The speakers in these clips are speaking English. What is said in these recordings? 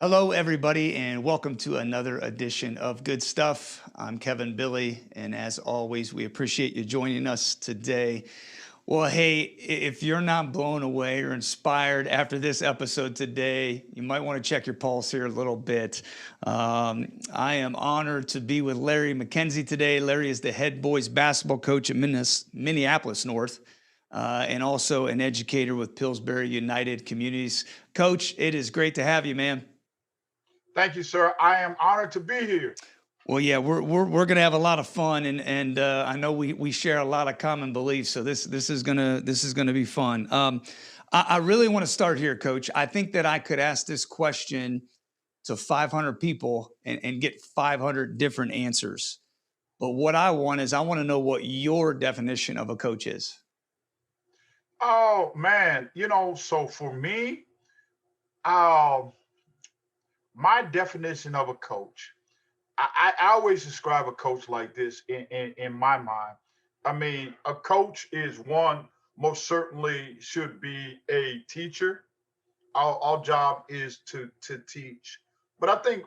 Hello, everybody, and welcome to another edition of Good Stuff. I'm Kevin Bille, and as always, we appreciate you joining us today. Well, hey, if you're not blown away or inspired after this episode today, you might want to check your pulse here a little bit. I am honored to be with Larry McKenzie today. Larry is the head boys basketball coach at Minneapolis North. And also an educator with Pillsbury United Communities. Coach, it is great to have you, man. Thank you, sir. I am honored to be here. Well, yeah, we're gonna have a lot of fun, and I know we share a lot of common beliefs, so this is gonna be fun. I really want to start here, Coach. I think that I could ask this question to 500 people and get 500 different answers. But what I want is I want to know what your definition of a coach is. Oh man, so for me, uh, my definition of a coach, I always describe a coach like this in my mind. I mean, a coach is one most certainly should be a teacher. Our job is to teach. But I think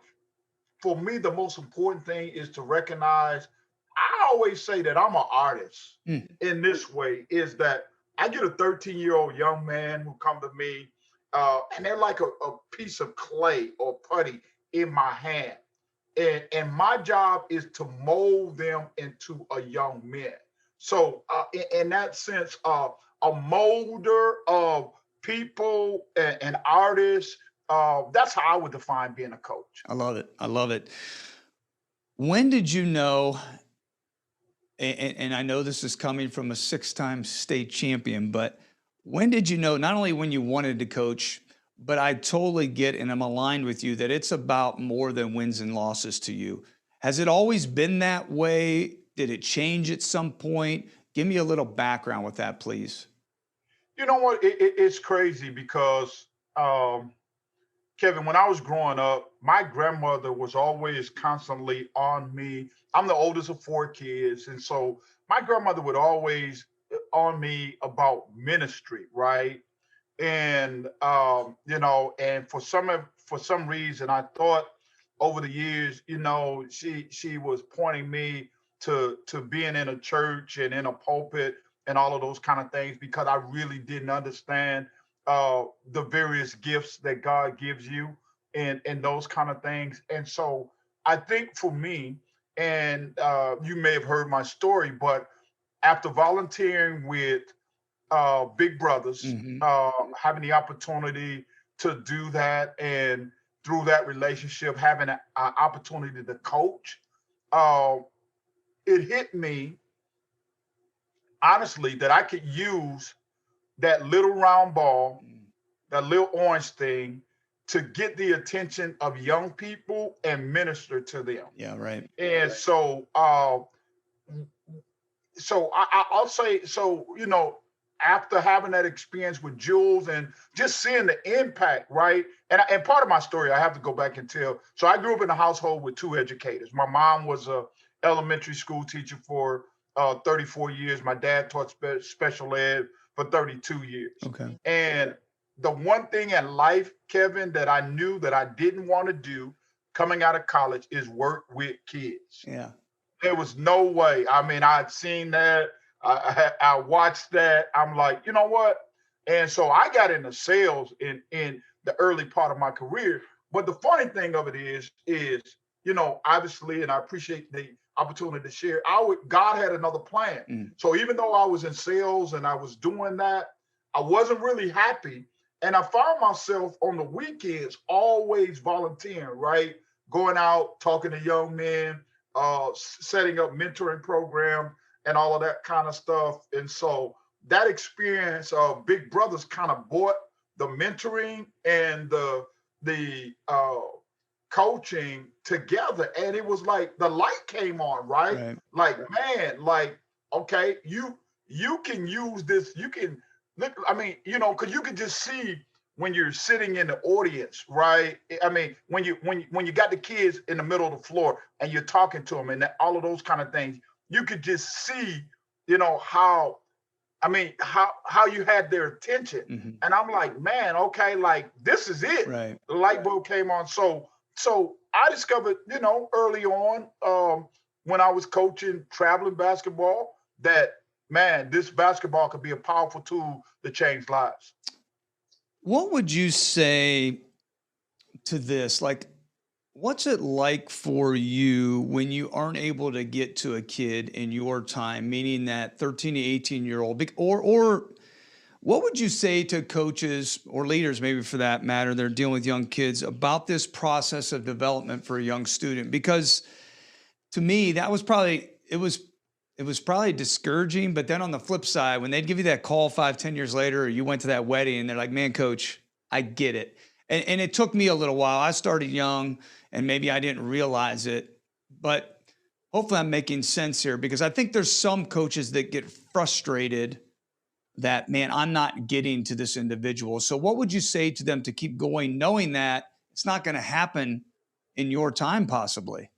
for me, the most important thing is to recognize. I always say that I'm an artist Mm, in this way is that I get a 13-year-old young man who come to me, and they're like a piece of clay or putty in my hand. And my job is to mold them into a young man. So, in that sense, a molder of people and artists, that's how I would define being a coach. I love it. I love it. When did you know? And I know this is coming from a six-time state champion, but when did you know, not only when you wanted to coach, but I totally get and I'm aligned with you that it's about more than wins and losses to you. Has it always been that way? Did it change at some point? Give me a little background with that, please. You know what? It's crazy because Kevin, when I was growing up, my grandmother was always constantly on me. I'm the oldest of four kids. And so my grandmother would always on me about ministry, right? And and for some reason I thought over the years, she was pointing me to being in a church and in a pulpit and all of those kind of things because I really didn't understand the various gifts that God gives you and those kind of things. And so I think for me, and you may have heard my story, but after volunteering with Big Brothers, Hmm. having the opportunity to do that, and through that relationship, having an opportunity to coach, uh, it hit me honestly that I could use that little round ball, that little orange thing, to get the attention of young people and minister to them. Yeah, right. And I'll say, after having that experience with Jules and just seeing the impact, right? And part of my story, I have to go back and tell. So I grew up in a household with two educators. My mom was a elementary school teacher for 34 years. My dad taught special ed for 32 years. Okay. And the one thing in life, Kevin, that I knew that I didn't want to do coming out of college is work with kids. Yeah. There was no way. I mean, I'd seen that. I watched that. I'm like, you know what? And so I got into sales in the early part of my career. But the funny thing of it is, obviously, and I appreciate the opportunity to share. God had another plan. Mm. So even though I was in sales and I was doing that, I wasn't really happy. And I found myself on the weekends always volunteering, right? Going out, talking to young men, setting up mentoring program and all of that kind of stuff. And so that experience of Big Brothers kind of brought the mentoring and the coaching together, and it was like the light came on, right? Right. Like man, like okay, you can use this. You can look. I mean, because you can just see when you're sitting in the audience, right? I mean, when you got the kids in the middle of the floor and you're talking to them and all of those kind of things, you could just see, how I mean, how you had their attention. Hmm. And I'm like, man, okay, like this is it. Right. The light bulb came on. So I discovered, early on, when I was coaching traveling basketball, that man, this basketball could be a powerful tool to change lives. What would you say to this? Like, what's it like for you when you aren't able to get to a kid in your time, meaning that 13 to 18-year-old, or what would you say to coaches or leaders, maybe for that matter, that are dealing with young kids about this process of development for a young student? Because to me, that was probably it was probably discouraging. But then on the flip side, when they'd give you that call 5, 10 years later, or you went to that wedding and they're like, man, coach, I get it. And it took me a little while. I started young and maybe I didn't realize it, but hopefully I'm making sense here, because I think there's some coaches that get frustrated that, man, I'm not getting to this individual. So what would you say to them to keep going, knowing that it's not going to happen in your time, possibly?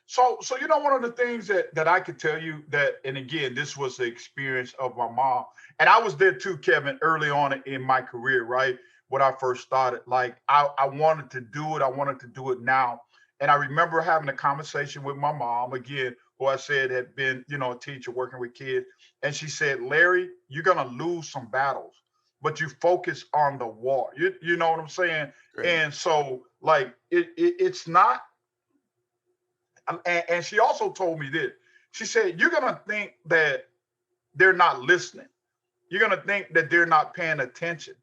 So one of the things that I could tell you that, and again, this was the experience of my mom, and I was there too, Kevin, early on in my career, right? When I first started, like I wanted to do it, I wanted to do it now, and I remember having a conversation with my mom again, who I said had been, a teacher working with kids, and she said, Larry, you're gonna lose some battles, but you focus on the war. You know what I'm saying? Great. And so, like, it's not. And she also told me this. She said, you're going to think that they're not listening. You're going to think that they're not paying attention.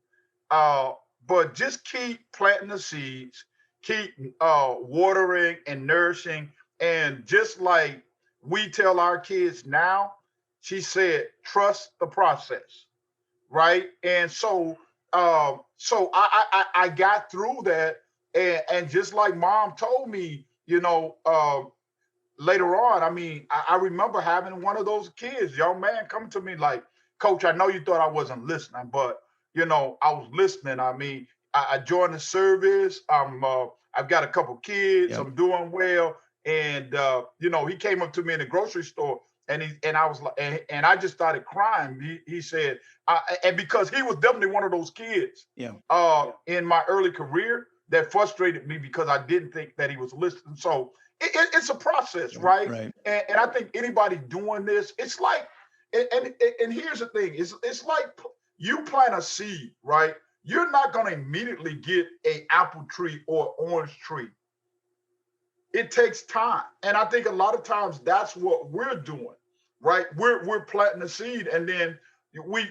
Uh, but just keep planting the seeds, keep watering and nourishing. And just like we tell our kids now, she said, trust the process. Right. And so I got through that. And just like mom told me, later on, I mean, I remember having one of those kids, young man, come to me like, Coach, I know you thought I wasn't listening, but I was listening. I mean, I joined the service. I've got a couple kids. Yep. I'm doing well, and he came up to me in the grocery store, and I was like, and I just started crying. He said, and because he was definitely one of those kids, Yeah. in my early career that frustrated me because I didn't think that he was listening. So it's a process, Right. right? Right. And I think anybody doing this, it's like, and here's the thing, it's like you plant a seed, right? You're not going to immediately get a apple tree or orange tree. It takes time, and I think a lot of times that's what we're doing, right? We're planting a seed, and then we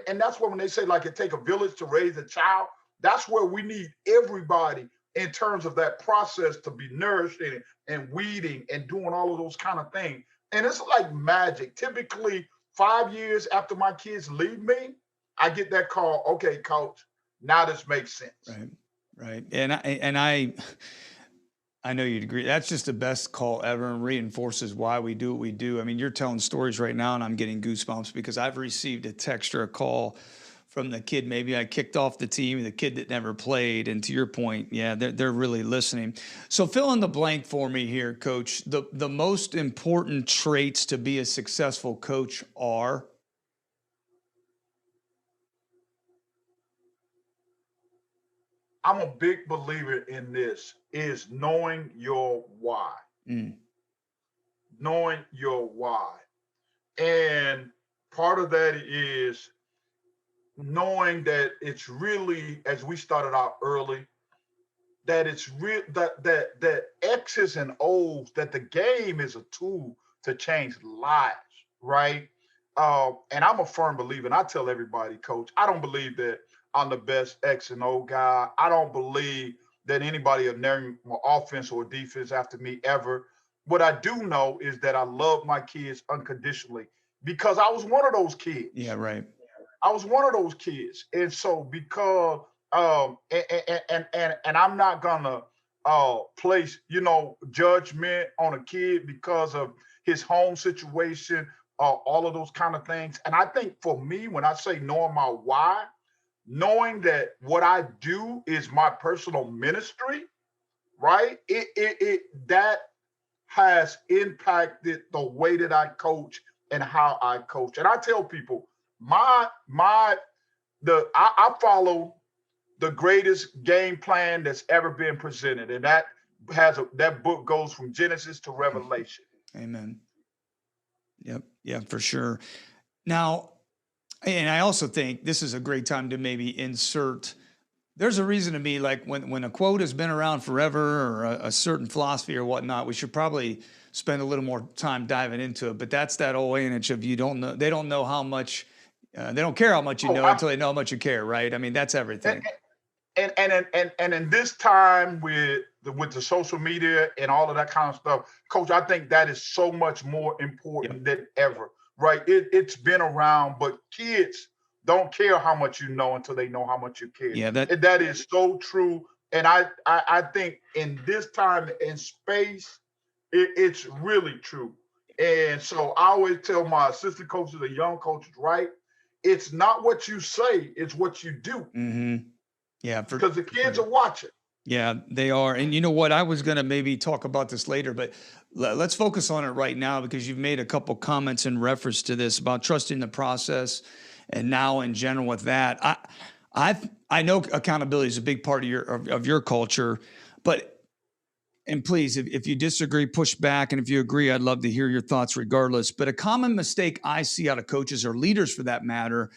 and that's what when they say like it take a village to raise a child. That's where we need everybody in terms of that process to be nourished and weeding and doing all of those kind of things. And it's like magic. Typically, 5 years after my kids leave me, I get that call. Okay, coach, now this makes sense. Right. Right. I know you'd agree. That's just the best call ever and reinforces why we do what we do. I mean, you're telling stories right now and I'm getting goosebumps because I've received a text or a call from the kid. Maybe I kicked off the team, the kid that never played. And to your point, yeah, they're really listening. So fill in the blank for me here, coach. The most important traits to be a successful coach are? I'm a big believer in this is knowing your why. Mm, Knowing your why. And part of that is knowing that it's really, as we started out early, that it's real that X's and O's, that the game is a tool to change lives, right? And I'm a firm believer, and I tell everybody, coach, I don't believe that I'm the best X and O guy. I don't believe that anybody will name my offense or defense after me ever. What I do know is that I love my kids unconditionally because I was one of those yeah, kids. right. I was one of those kids, and so because and I'm not gonna place judgment on a kid because of his home situation, all of those kind of things. And I think for me, when I say knowing my why, knowing that what I do is my personal ministry, right? It that has impacted the way that I coach and how I coach. And I tell people, I follow the greatest game plan that's ever been presented, and that book goes from Genesis to Revelation. Amen. Yep. Yeah, for sure. Now, and I also think this is a great time to maybe insert. There's a reason to me, like when a quote has been around forever or a certain philosophy or whatnot, we should probably spend a little more time diving into it. But that's that old adage of you don't know, they don't know how much, they don't care how much you Oh, know until they know how much you care, right? I mean, that's and, everything. and in this time with the social media and all of that kind of stuff, Coach, I think that is so much more Yep. important than ever. Right? It's been around, but kids don't care how much you know until they know how much you care. Yeah, that, And that is so true. And I think in this time and space, it's really true. And so I always tell my assistant coaches and young coaches, right? It's not what you say, it's what you do, yeah, because the for kids sure. are watching. Yeah, they are. And you know what? I was going to maybe talk about this later, but let's focus on it right now because you've made a couple comments in reference to this about trusting the process and now in general with that. I know accountability is a big part of your culture, but and please, if you disagree, push back. And if you agree, I'd love to hear your thoughts regardless. But a common mistake I see out of coaches or leaders for that matter,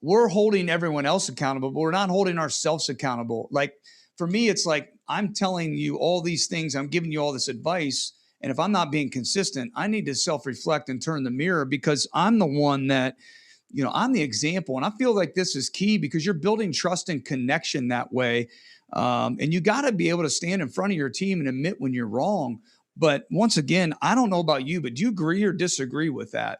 we're holding everyone else accountable, but we're not holding ourselves accountable. Like for me, it's like I'm telling you all these things, I'm giving you all this advice. And if I'm not being consistent, I need to self-reflect and turn the mirror because I'm the one that, I'm the example. And I feel like this is key because you're building trust and connection that way. And you got to be able to stand in front of your team and admit when you're wrong. But once again, I don't know about you, but do you agree or disagree with that?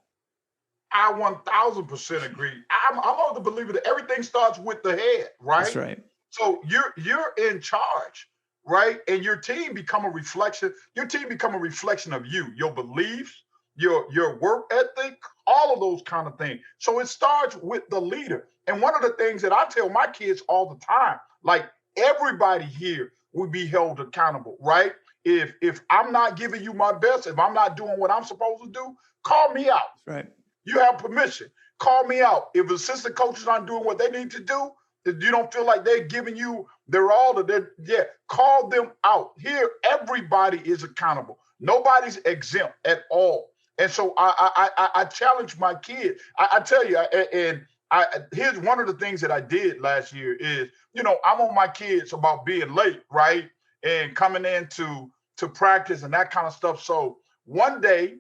I 1000% agree. I'm of the believer that everything starts with the head, That's right? right. So you're in charge, right? And your team become a reflection. Your team become a reflection of you, your beliefs, your work ethic, all of those kind of things. So it starts with the leader. And one of the things that I tell my kids all the time, like everybody here will be held accountable, right? If I'm not giving you my best, if I'm not doing what I'm supposed to do, call me out. That's right. You have permission. Call me out. If assistant coaches aren't doing what they need to do, if you don't feel like they're giving you their all, call them out. Here, everybody is accountable. Nobody's exempt at all. And so I challenge my kids. I tell you, here's one of the things that I did last year is, I'm on my kids about being late, right? And coming in to practice and that kind of stuff. So one day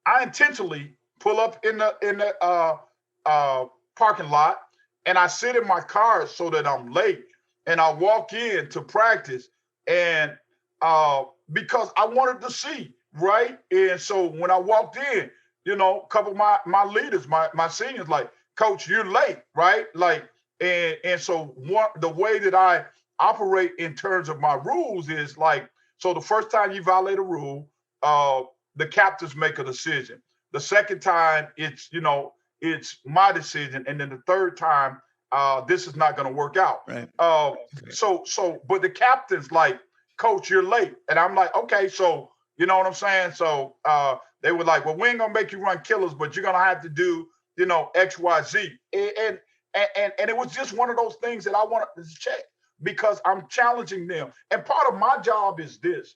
I intentionally pull up in the parking lot and I sit in my car so that I'm late. And I walk in to practice and because I wanted to see, right? And so when I walked in, a couple of my leaders, my seniors, like, Coach, you're late, right? Like, and so the way that I operate in terms of my rules is like, so the first time you violate a rule, the captains make a decision. The second time, it's my decision, and then the third time, this is not going to work out. Right. But the captain's like, Coach, you're late, and I'm like, okay, so you know what I'm saying. So they were like, well, we ain't gonna make you run killers, but you're gonna have to do, X, Y, Z, and it was just one of those things that I wanted to check because I'm challenging them, and part of my job is this.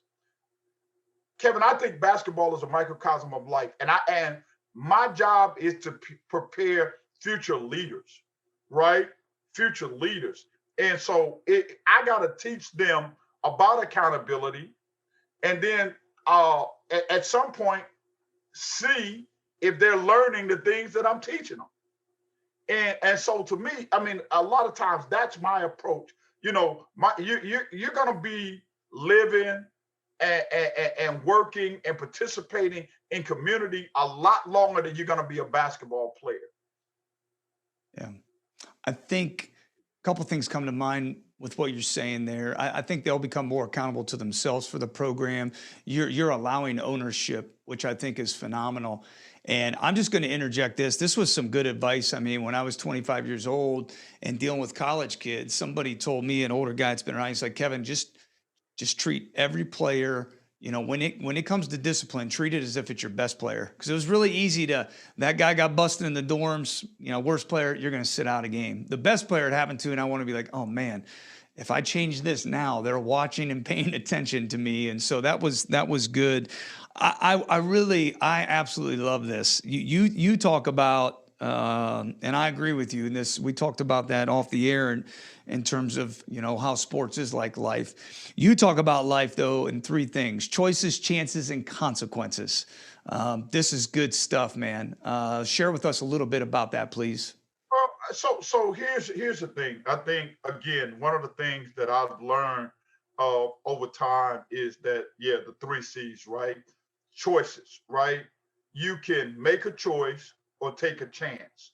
Kevin, I think basketball is a microcosm of life, and my job is to prepare future leaders, right? Future leaders, and so I got to teach them about accountability, and then at some point see if they're learning the things that I'm teaching them. And so to me, I mean, a lot of times that's my approach. You're gonna be living and working and participating in community a lot longer than you're going to be a basketball player. Yeah. I think a couple things come to mind with what you're saying there. I think they'll become more accountable to themselves for the program. You're allowing ownership, which I think is phenomenal. And I'm just going to interject this. This was some good advice. I mean, when I was 25 years old and dealing with college kids, somebody told me, an older guy that's been around, he's like, Kevin, just treat every player when it comes to discipline, treat it as if it's your best player. Because it was really easy that guy got busted in the dorms, worst player, you're going to sit out a game. The best player it happened to, and I want to be like, oh man, if I change this now, they're watching and paying attention to me. And so that was good. I absolutely love this. You talk about, and I agree with you in this. We talked about that off the air, and in terms of how sports is like life. You talk about life though in three things: choices, chances, and consequences. This is good stuff, man. Share with us a little bit about that, please. So here's the thing. I think again, one of the things that I've learned over time is that the three C's, right? Choices, right? You can make a choice or take a chance,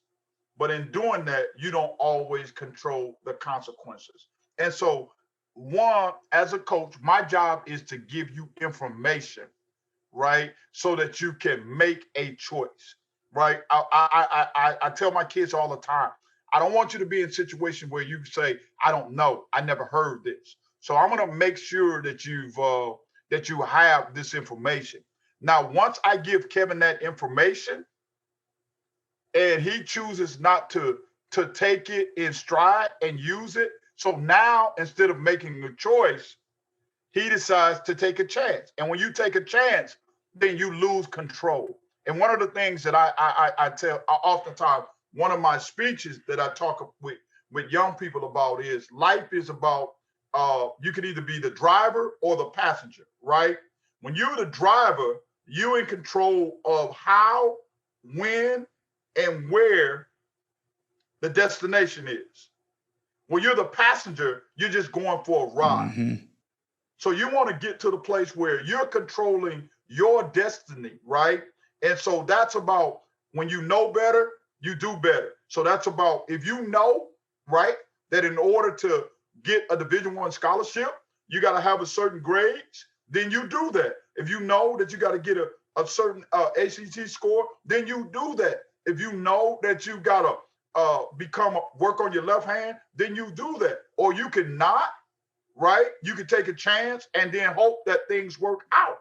but in doing that, you don't always control the consequences. And so, one, as a coach, my job is to give you information, right, so that you can make a choice, right? I tell my kids all the time, I don't want you to be in a situation where you say, I don't know, I never heard this. So I'm going to make sure that you have this information. Now, once I give Kevin that information and he chooses not to take it in stride and use it, so now instead of making a choice, he decides to take a chance. And when you take a chance, then you lose control. And one of the things that I tell oftentimes, one of my speeches that I talk with young people about is life is about you can either be the driver or the passenger, right? When you're the driver, you're in control of how, when, and where the destination is. When you're the passenger, you're just going for a ride. Mm-hmm. So you want to get to the place where you're controlling your destiny, right? And so that's about when you know better, you do better. So that's about if you know, right, that in order to get a Division I scholarship, you got to have a certain grades, then you do that. If you know that you got to get a certain ACT score, then you do that. If you know that you got to work on your left hand, then you do that. Or you can not, right? You can take a chance and then hope that things work out.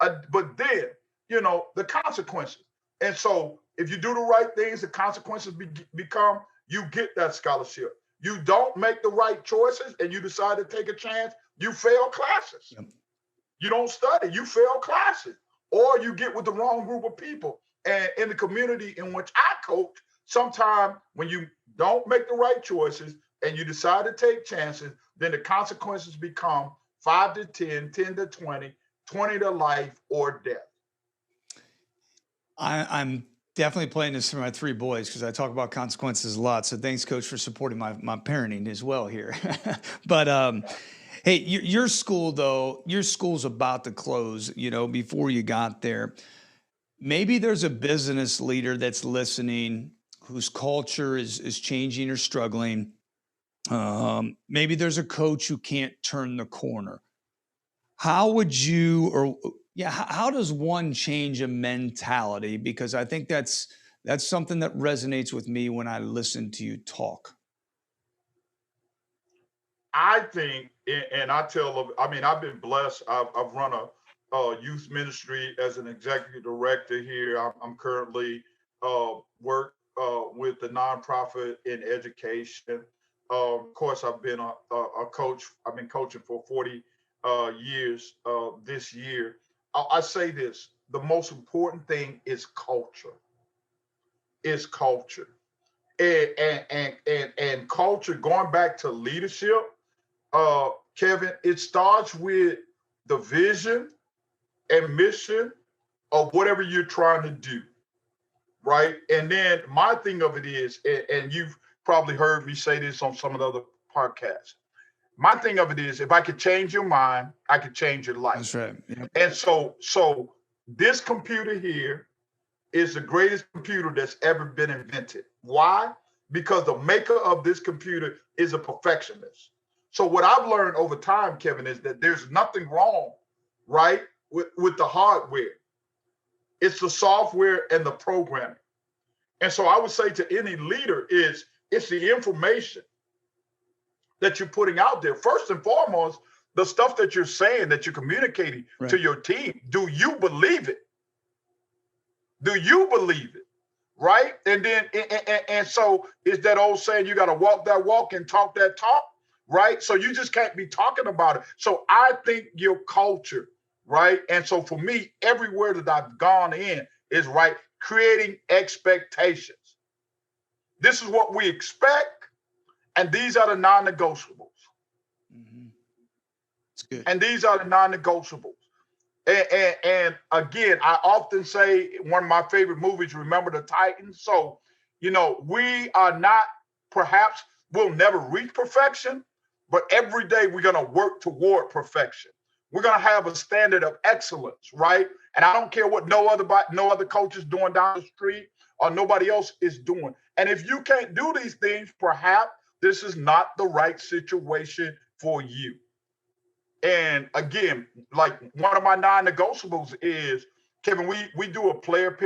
But then, the consequences. And so if you do the right things, the consequences become you get that scholarship. You don't make the right choices and you decide to take a chance, you fail classes. Yep. You don't study, you fail classes. Or you get with the wrong group of people. And in the community in which I coach, sometimes when you don't make the right choices and you decide to take chances, then the consequences become 5 to 10, 10 to 20, 20 to life or death. I'm definitely playing this for my three boys because I talk about consequences a lot. So thanks, Coach, for supporting my parenting as well here. But hey, your school, though, your school's about to close, before you got there. Maybe there's a business leader that's listening whose culture is changing or struggling. Maybe there's a coach who can't turn the corner. How would you, how does one change a mentality? Because I think that's something that resonates with me when I listen to you talk. I think, and I've been blessed. I've run a youth ministry as an executive director here. I'm currently work with the nonprofit in education. Of course, I've been a coach. I've been coaching for 40 years this year. I say this: the most important thing is culture. Is culture, and culture. Going back to leadership, Kevin, it starts with the vision and mission of whatever you're trying to do, right? And then my thing of it is, and you've probably heard me say this on some of the other podcasts. My thing of it is, if I could change your mind, I could change your life. That's right. Yep. And so this computer here is the greatest computer that's ever been invented. Why? Because the maker of this computer is a perfectionist. So what I've learned over time, Kevin, is that there's nothing wrong, right, with the hardware. It's the software and the programming. And so I would say to any leader it's the information that you're putting out there. First and foremost, the stuff that you're saying, that you're communicating to Right. your team, do you believe it? Do you believe it? Right? And then, and so it's that old saying, you got to walk that walk and talk that talk, right? So you just can't be talking about it. So I think your culture, right? And so for me, everywhere that I've gone in is right, creating expectations. This is what we expect, and these are the non-negotiables. Mm-hmm. It's good. And these are the non-negotiables. And again, I often say one of my favorite movies, Remember the Titans. So, we are not, perhaps we'll never reach perfection, but every day we're going to work toward perfection. We're going to have a standard of excellence, right? And I don't care what no other coach is doing down the street or nobody else is doing. And if you can't do these things, perhaps this is not the right situation for you. And again, like one of my non-negotiables is, Kevin, we do a parent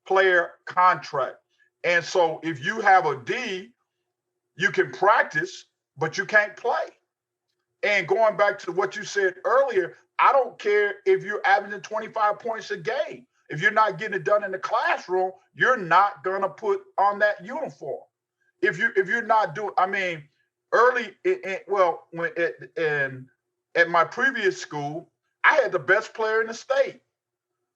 player contract. And so if you have a D, you can practice, but you can't play. And going back to what you said earlier, I don't care if you're averaging 25 points a game. If you're not getting it done in the classroom, you're not gonna put on that uniform. If you're not doing, I mean, early, well, at my previous school, I had the best player in the state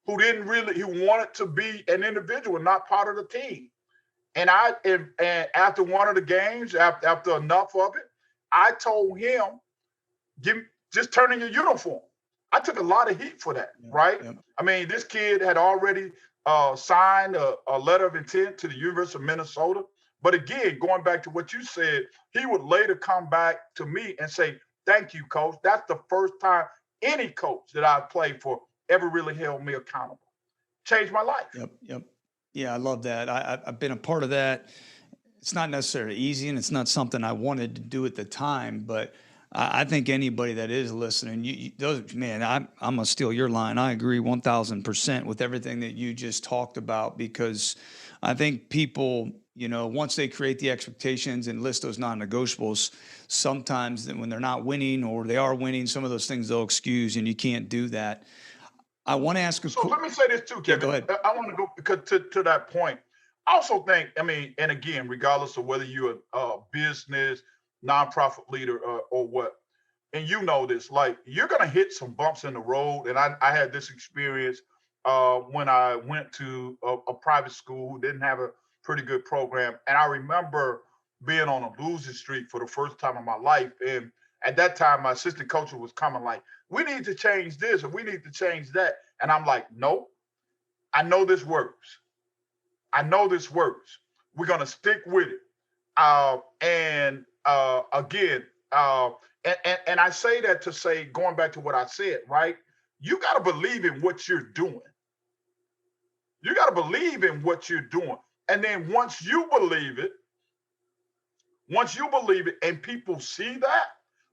who wanted to be an individual, not part of the team. And after one of the games, after enough of it, I told him, give just turn in your uniform. I took a lot of heat for that, Yeah. right? Yeah. I mean, this kid had already signed a letter of intent to the University of Minnesota. But again, going back to what you said, he would later come back to me and say, "Thank you, coach. That's the first time any coach that I've played for ever really held me accountable. Changed my life." Yep. Yep. Yeah, I love that. I've been a part of that. It's not necessarily easy, and it's not something I wanted to do at the time, but I think anybody that is listening, man, I'm gonna steal your line. I agree 1,000% with everything that you just talked about, because I think people, once they create the expectations and list those non-negotiables, sometimes when they're not winning or they are winning, some of those things they'll excuse, and you can't do that. I want to ask a So let me say this too, Yeah, Kevin. go ahead. I want to go because to that point. I also think, I mean, and again, regardless of whether you're a business, nonprofit leader, or what, and you know this, like you're gonna hit some bumps in the road. And I had this experience when I went to a private school who didn't have a pretty good program, and I remember being on a losing streak for the first time in my life. And at that time, my assistant coach was coming like, "We need to change this or we need to change that," and I'm like, "No, I know this works. I know this works. We're gonna stick with it." And again, and I say that to say, going back to what I said, right? You got to believe in what you're doing. You got to believe in what you're doing. And then once you believe it and people see that,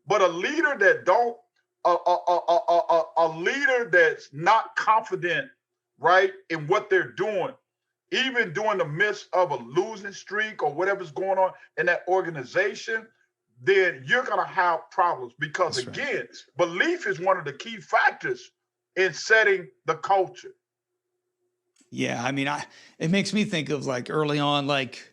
but a leader that don't, a leader that's not confident, right, in what they're doing, even during the midst of a losing streak or whatever's going on in that organization, then you're going to have problems because, That's right. again, belief is one of the key factors in setting the culture. Yeah, I mean, it makes me think of like early on, like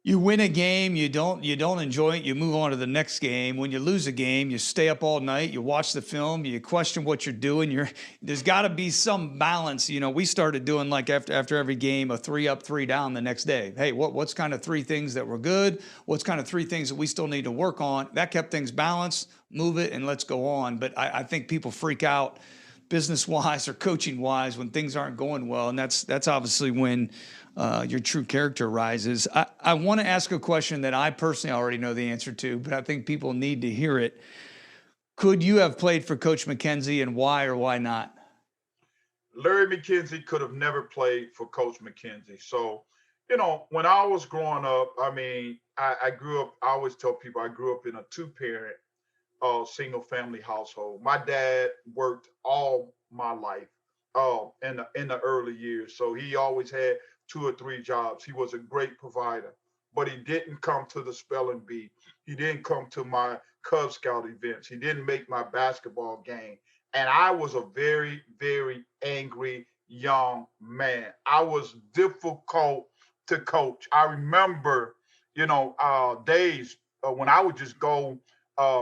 you win a game, you don't enjoy it, you move on to the next game. When you lose a game, you stay up all night, you watch the film, you question what you're doing. There's got to be some balance. We started doing like after every game a 3 up, 3 down the next day. Hey, what's kind of 3 things that were good? What's kind of 3 things that we still need to work on? That kept things balanced. Move it and let's go on. But I think people freak out business wise or coaching wise when things aren't going well, and that's obviously when your true character rises. I want to ask a question that I personally already know the answer to, but I think people need to hear it. Could you have played for Coach McKenzie, and why or why not? Larry McKenzie could have never played for Coach McKenzie. So, when I was growing up, I mean, I grew up, I always tell people I grew up in a 2-parent single family household. My dad worked all my life in the early years, so he always had 2 or 3 jobs. He was a great provider. but he didn't come to the spelling bee. He didn't come to my Cub Scout events. He didn't make my basketball game. And I was a very, very angry young man. I was difficult to coach. I remember, days when I would just go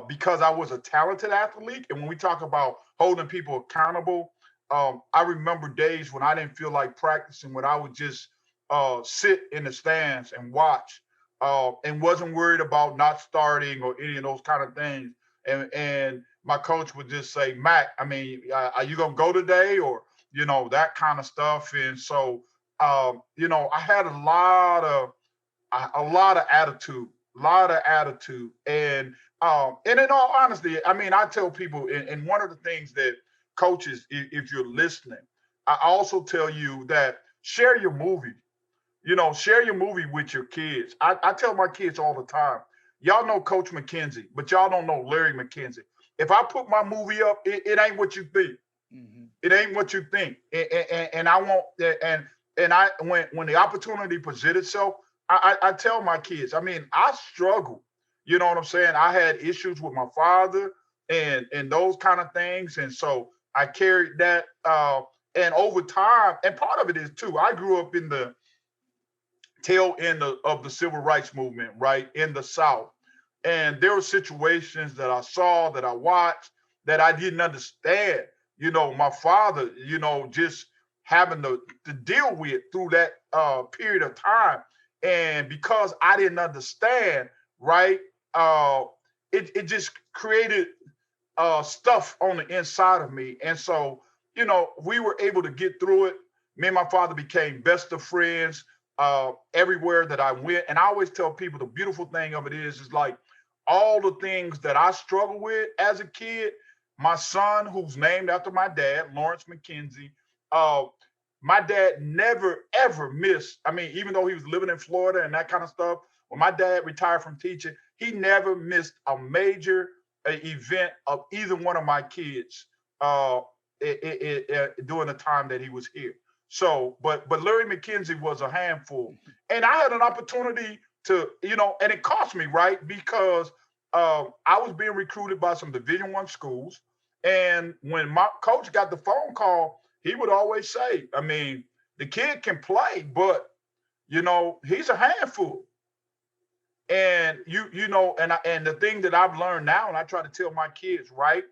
because I was a talented athlete. And when we talk about holding people accountable, I remember days when I didn't feel like practicing, when I would just sit in the stands and watch, and wasn't worried about not starting or any of those kind of things. And my coach would just say, Mac, I mean, are you gonna go today, or that kind of stuff. And so, I had a lot of attitude, and in all honesty, I mean, I tell people, and one of the things that coaches, if you're listening, I also tell you that share your movie. Share your movie with your kids. I tell my kids all the time, y'all know Coach McKenzie, but y'all don't know Larry McKenzie. If I put my movie up, it ain't what you think. Mm-hmm. It ain't what you think. And I want that. And I when the opportunity presents itself, I tell my kids, I mean, I struggle. You know what I'm saying? I had issues with my father and those kind of things. And so I carried that. And over time, and part of it is too, I grew up in the tail end of the civil rights movement, right, in the South. And there were situations that I saw, that I watched, that I didn't understand. My father, just having to deal with through that period of time. And because I didn't understand, right, uh, it just created stuff on the inside of me. And so, we were able to get through it. Me and my father became best of friends everywhere that I went. And I always tell people the beautiful thing of it is like all the things that I struggled with as a kid, my son, who's named after my dad, Lawrence McKenzie, uh, my dad never, ever missed. I mean, even though he was living in Florida and that kind of stuff, when my dad retired from teaching, he never missed a major event of either one of my kids during the time that he was here. So, but Larry McKenzie was a handful, and I had an opportunity to, and it cost me, right, because I was being recruited by some Division I schools, and when my coach got the phone call, he would always say, I mean, the kid can play, but he's a handful. And and the thing that I've learned now, and I try to tell my kids, right?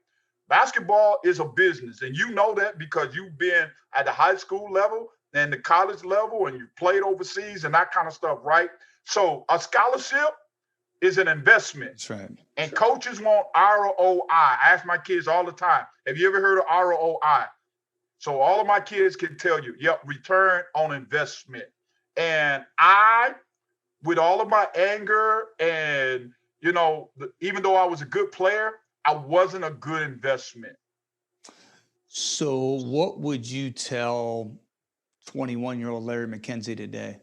Basketball is a business, and you know that because you've been at the high school level and the college level, and you've played overseas and that kind of stuff, right? So a scholarship is an investment. That's right. And coaches want ROI. I ask my kids all the time, have you ever heard of ROI? So all of my kids can tell you, yep, return on investment. And I, with all of my anger and, even though I was a good player, I wasn't a good investment. So what would you tell 21-year-old Larry McKenzie today?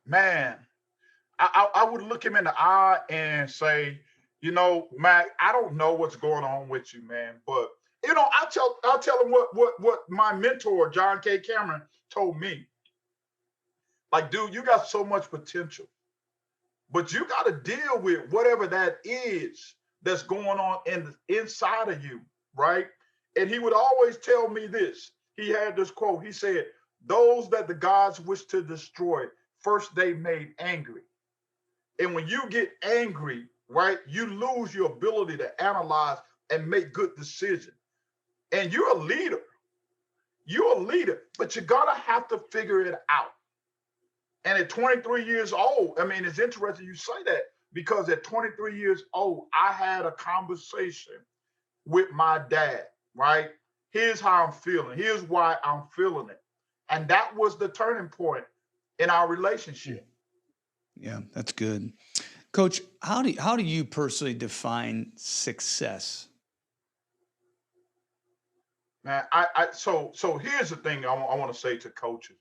Man, I would look him in the eye and say, Mac, I don't know what's going on with you, man, but I'll tell him what my mentor John K. Cameron told me. Like, dude, you got so much potential, but you got to deal with whatever that is that's going on in the inside of you, right? And he would always tell me this. He had this quote. He said, "Those that the gods wish to destroy, first they made angry." And when you get angry, right, you lose your ability to analyze and make good decisions. And you're a leader. You're a leader, but you're gonna have to figure it out. And at 23 years old, I mean, it's interesting you say that because at 23 years old, I had a conversation with my dad, right? Here's how I'm feeling. Here's why I'm feeling it. And that was the turning point in our relationship. Yeah, that's good. Coach, how do you personally define success? Man, so here's the thing I want to say to coaches.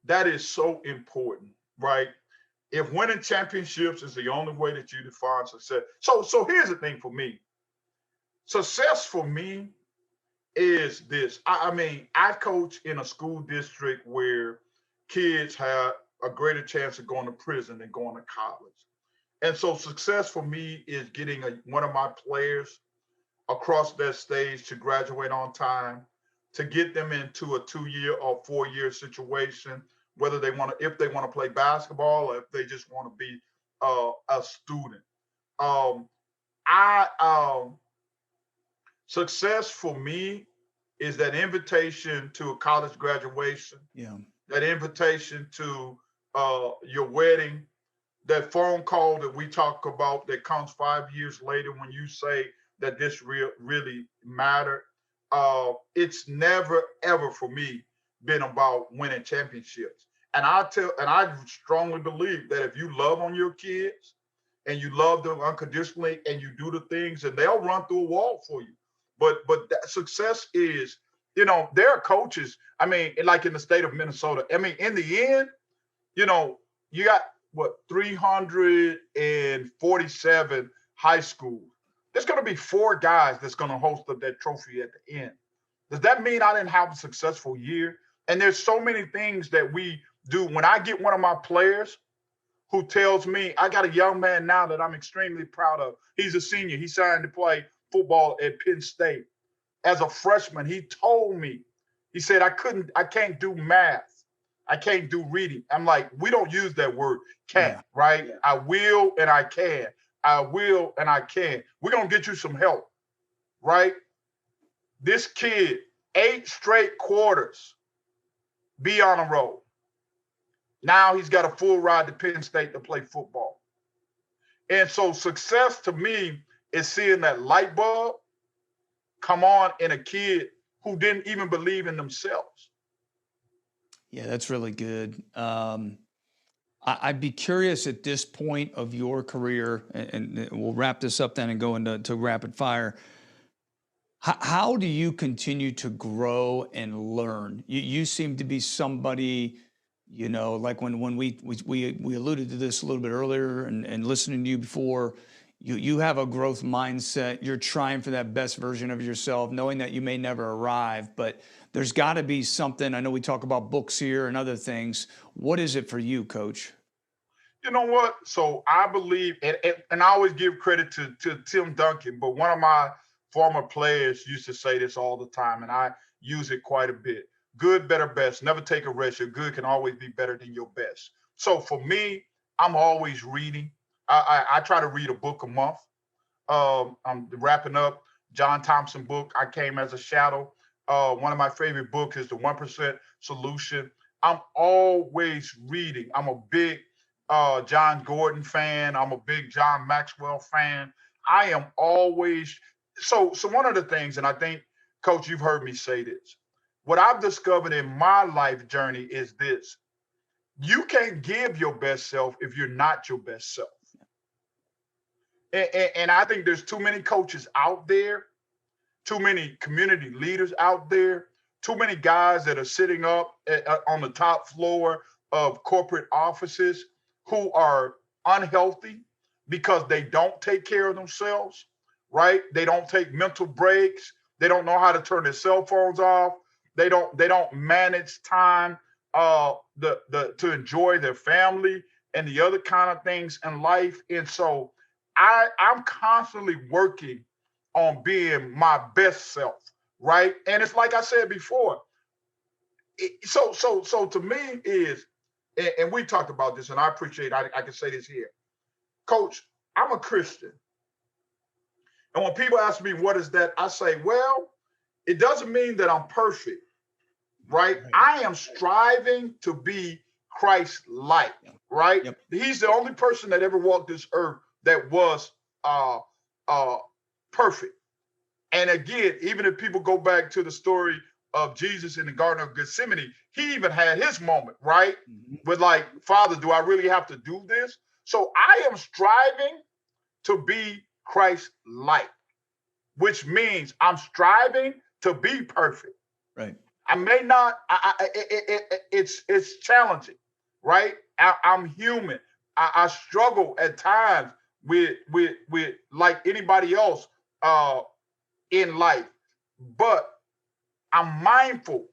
That is so important, right? If winning championships is the only way that you define success. So here's the thing for me. Success for me is this. I mean, I coach in a school district where kids have a greater chance of going to prison than going to college. And so success for me is getting one of my players across that stage to graduate on time, to get them into a 2-year or 4-year situation, whether they want to, if they want to play basketball or if they just want to be a student. Um, I Success for me is that invitation to a college graduation, Yeah. that invitation to your wedding, that phone call that we talk about that comes 5 years later when you say that this really mattered. It's never ever for me been about winning championships. And I strongly believe that if you love on your kids and you love them unconditionally and you do the things, and they'll run through a wall for you. But that success is, there are coaches. I mean, like in the state of Minnesota. I mean, in the end, you got what 347 high schools. There's going to be 4 guys that's going to host that trophy at the end. Does that mean I didn't have a successful year? And there's so many things that we do. When I get one of my players who tells me, I got a young man now that I'm extremely proud of. He's a senior. He signed to play football at Penn State. As a freshman, he told me, he said, I can't do math. I can't do reading. I'm like, we don't use that word can't, Yeah. right? I will and I can. I will and I can. We're going to get you some help, right? This kid, 8 straight quarters, be on a roll. Now he's got a full ride to Penn State to play football. And so success to me is seeing that light bulb come on in a kid who didn't even believe in themselves. Yeah, that's really good. I'd be curious at this point of your career, and we'll wrap this up then and go into rapid fire. How do you continue to grow and learn? You seem to be somebody, like when we alluded to this a little bit earlier and listening to you before, you have a growth mindset. You're trying for that best version of yourself, knowing that you may never arrive, but there's got to be something. I know we talk about books here and other things. What is it for you, Coach? You know what? So I believe, and I always give credit to Tim Duncan, but one of my former players used to say this all the time, and I use it quite a bit. Good, better, best. Never take a rest. Your good can always be better than your best. So for me, I'm always reading. I try to read a book a month. I'm wrapping up John Thompson book. I Came as a Shadow. One of my favorite books is The 1% Solution. I'm always reading. I'm a big John Gordon fan. I'm a big John Maxwell fan. I am always so one of the things, and I think, Coach, you've heard me say this. What I've discovered in my life journey is this: you can't give your best self if you're not your best self. And I think there's too many coaches out there, too many community leaders out there, too many guys that are sitting up on the top floor of corporate offices who are unhealthy because they don't take care of themselves, right? They don't take mental breaks. They don't know how to turn their cell phones off. They don't manage time to enjoy their family and the other kind of things in life. And so I'm constantly working on being my best self, right? And it's like I said before. So to me is, and we talked about this, and I appreciate I can say this here, Coach. I'm a Christian, and when people ask me what is that, I say, well, it doesn't mean that I'm perfect, right? Right. I am striving to be Christ-like, right? Yep. He's the only person that ever walked this earth that was uh, uh, perfect. And again, even if people go back to the story of Jesus in the Garden of Gethsemane, he even had his moment, right? Mhm. With like, Father, do I really have to do this? So I am striving to be Christ-like, which means I'm striving to be perfect. Right. I may not. It's challenging, right? I'm human. I struggle at times with like anybody else in life, but I'm mindful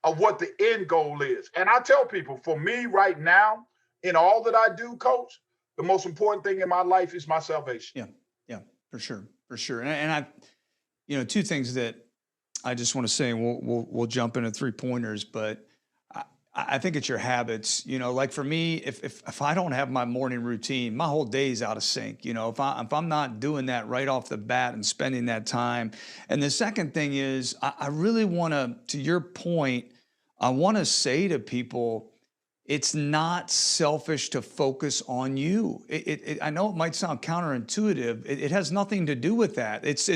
of what the end goal is. And I tell people, for me right now, in all that I do, coach, the most important thing in my life is my salvation. Yeah, yeah, for sure, for sure. And I, two things that I just want to say, and we'll jump into 3-pointers, but I think it's your habits. Like for me, if I don't have my morning routine, my whole day's out of sync. If I'm not doing that right off the bat and spending that time. And the second thing is, I really want to your point, I want to say to people, it's not selfish to focus on you. I know it might sound counterintuitive. It has nothing to do with that. It's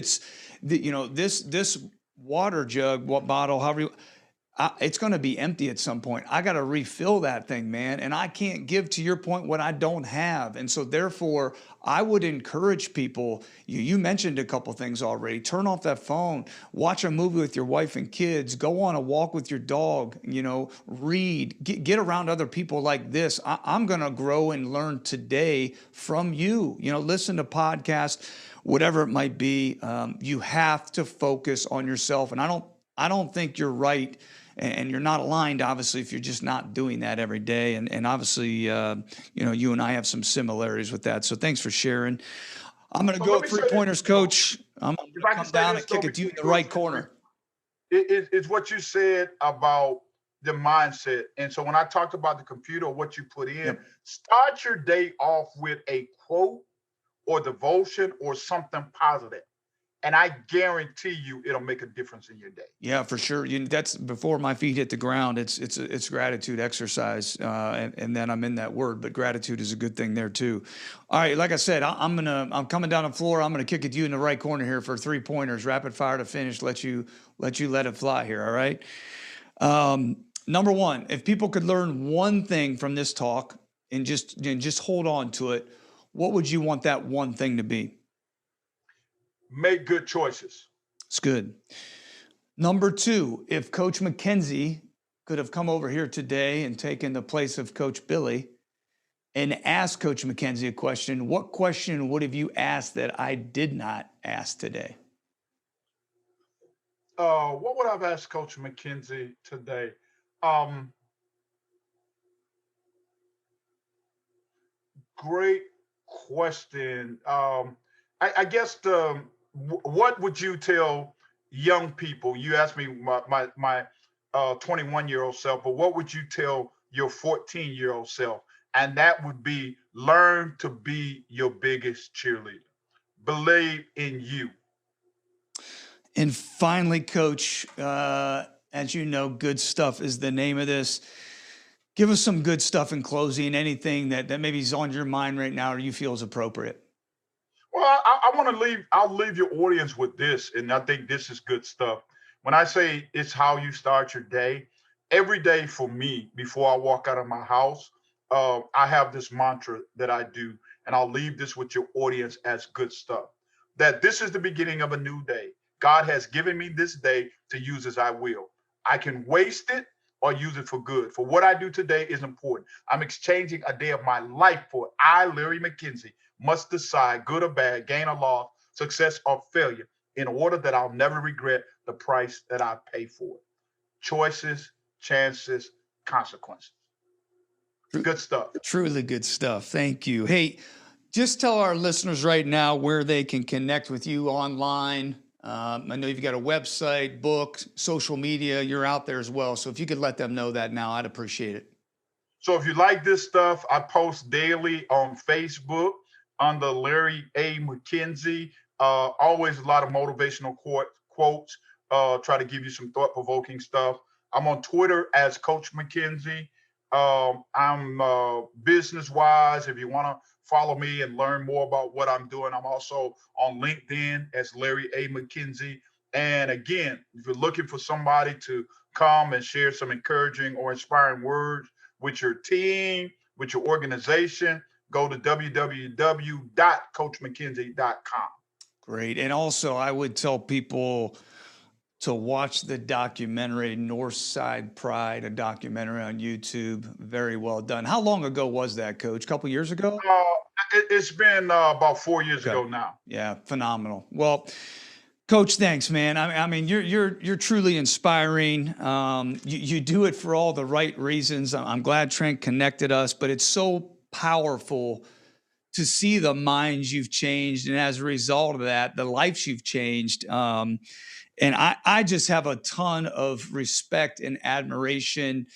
this water jug, what bottle, however it's going to be empty at some point. I got to refill that thing, man. And I can't give, to your point, what I don't have. And so therefore, I would encourage people, you mentioned a couple things already. Turn off that phone, watch a movie with your wife and kids, go on a walk with your dog, read, get around other people like this. I'm going to grow and learn today from you. Listen to podcasts, whatever it might be. You have to focus on yourself. And I don't think you're right. And you're not aligned, obviously, if you're just not doing that every day. And obviously, you and I have some similarities with that. So thanks for sharing. I'm going to go 3-pointers, Coach. I'm going to come down and kick it to you in the right corner. It's what you said about the mindset. And so when I talked about the computer, what you put in, start your day off with a quote or devotion or something positive. And I guarantee you it'll make a difference in your day. Yeah, for sure. That's before my feet hit the ground. It's gratitude exercise, and then I'm in that word. But gratitude is a good thing there too. All right, like I said, I'm coming down the floor. I'm gonna kick it to you in the right corner here for 3-pointers, rapid fire to finish. Let it fly here. All right. Number one, if people could learn one thing from this talk and just hold on to it, what would you want that one thing to be? Make good choices. It's good. Number two, if Coach McKenzie could have come over here today and taken the place of Coach Bille and asked Coach McKenzie a question, what question would have you asked that I did not ask today? What would I have asked Coach McKenzie today? Great question. I guess what would you tell young people? You asked me my 21-year-old self, but what would you tell your 14-year-old self? And that would be, learn to be your biggest cheerleader. Believe in you. And finally, Coach, as you know, good stuff is the name of this. Give us some good stuff in closing, anything that maybe is on your mind right now or you feel is appropriate. Well, I'll leave your audience with this, and I think this is good stuff. When I say it's how you start your day, every day for me, before I walk out of my house, I have this mantra that I do, and I'll leave this with your audience as good stuff. That this is the beginning of a new day. God has given me this day to use as I will. I can waste it or use it for good. For what I do today is important. I'm exchanging a day of my life for it. I, Larry McKenzie, must decide, good or bad, gain or loss, success or failure, in order that I'll never regret the price that I pay for it. Choices, chances, consequences. Good stuff. Truly good stuff. Thank you. Hey, just tell our listeners right now where they can connect with you online. I know you've got a website, book, social media. You're out there as well. So if you could let them know that now, I'd appreciate it. So if you like this stuff, I post daily on Facebook under Larry A. McKenzie. Always a lot of motivational quotes. Try to give you some thought-provoking stuff. I'm on Twitter as Coach McKenzie. I'm business-wise. If you want to follow me and learn more about what I'm doing, I'm also on LinkedIn as Larry A. McKenzie. And again, if you're looking for somebody to come and share some encouraging or inspiring words with your team, with your organization, go to www.coachmckenzie.com. Great. And also, I would tell people to watch the documentary Northside Pride, a documentary on YouTube. Very well done. How long ago was that, Coach? A couple years ago? It's been about 4 years ago now. Yeah, phenomenal. Well, Coach, thanks, man. I mean, you're truly inspiring. You do it for all the right reasons. I'm glad Trent connected us, but it's so powerful to see the minds you've changed, and as a result of that, the lives you've changed. And I just have a ton of respect and admiration.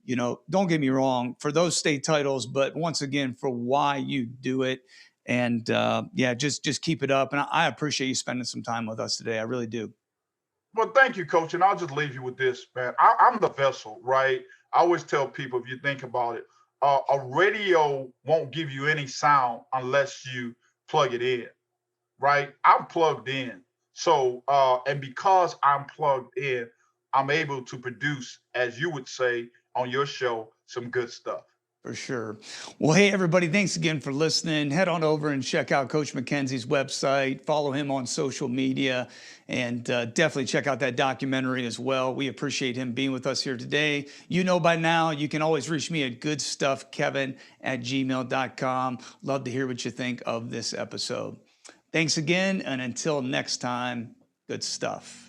You know, don't get me wrong for those state titles, but once again for why you do it. And yeah, just keep it up. And I appreciate you spending some time with us today. I really do. Well, thank you, coach. And I'll just leave you with this, man. I'm the vessel, right? I always tell people, if you think about it, a radio won't give you any sound unless you plug it in, right? I'm plugged in. So, and because I'm plugged in, I'm able to produce, as you would say on your show, some good stuff. For sure. Well, hey, everybody, thanks again for listening. Head on over and check out Coach McKenzie's website, follow him on social media, and definitely check out that documentary as well. We appreciate him being with us here today. You know by now, you can always reach me at goodstuffkevin@gmail.com. Love to hear what you think of this episode. Thanks again, and until next time, good stuff.